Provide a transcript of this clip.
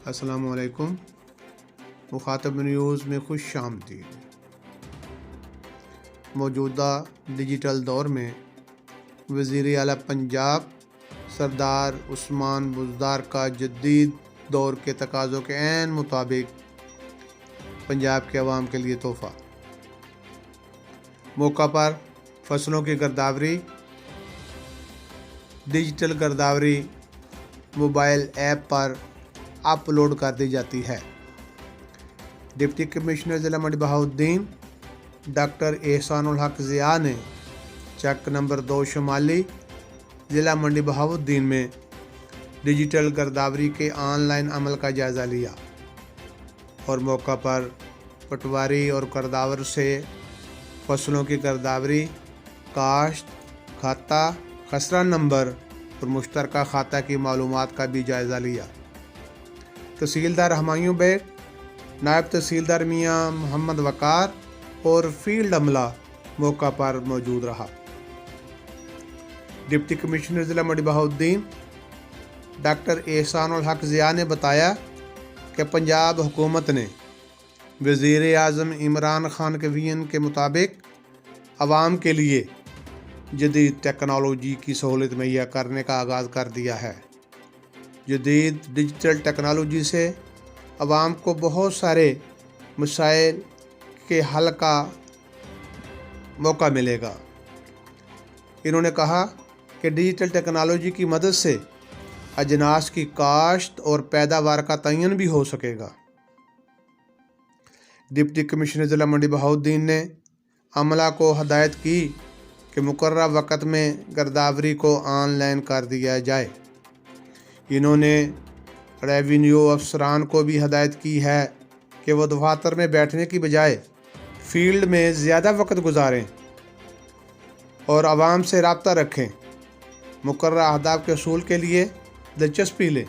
السلام علیکم۔ مخاطب نیوز میں خوش آمدید۔ موجودہ ڈیجیٹل دور میں وزیر اعلیٰ پنجاب سردار عثمان بزدار کا جدید دور کے تقاضوں کے عین مطابق پنجاب کے عوام کے لیے تحفہ۔ موقع پر فصلوں کی گرداوری، ڈیجیٹل گرداوری موبائل ایپ پر اپلوڈ کر دی جاتی ہے۔ ڈپٹی کمشنر ضلع منڈی بہاؤالدین ڈاکٹر احسان الحق ضیاء نے چک نمبر 2 شمالی ضلع منڈی بہاؤالدین میں ڈیجیٹل گرداوری کے آن لائن عمل کا جائزہ لیا اور موقع پر پٹواری اور گرداور سے فصلوں کی گرداوری، کاشت، کھاتہ، خسرہ نمبر اور مشترکہ کھاتہ کی معلومات کا بھی جائزہ لیا۔ تحصیلدار ہمایوں بیگ، نائب تحصیلدار میاں محمد وقار اور فیلڈ عملہ موقع پر موجود رہا۔ ڈپٹی کمشنر ضلع منڈی بہاؤالدین ڈاکٹر احسان الحق ضیاء نے بتایا کہ پنجاب حکومت نے وزیر اعظم عمران خان کے وژن کے مطابق عوام کے لیے جدید ٹیکنالوجی کی سہولت مہیا کرنے کا آغاز کر دیا ہے۔ جدید ڈیجیٹل ٹیکنالوجی سے عوام کو بہت سارے مسائل کے حل کا موقع ملے گا۔ انہوں نے کہا کہ ڈیجیٹل ٹیکنالوجی کی مدد سے اجناس کی کاشت اور پیداوار کا تعین بھی ہو سکے گا۔ ڈپٹی کمشنر ضلع منڈی بہاؤالدین نے عملہ کو ہدایت کی کہ مقررہ وقت میں گرداوری کو آن لائن کر دیا جائے۔ انہوں نے ریونیو افسران کو بھی ہدایت کی ہے کہ وہ دفاتر میں بیٹھنے کی بجائے فیلڈ میں زیادہ وقت گزاریں اور عوام سے رابطہ رکھیں، مقررہ اہداف کے حصول کے لیے دلچسپی لیں۔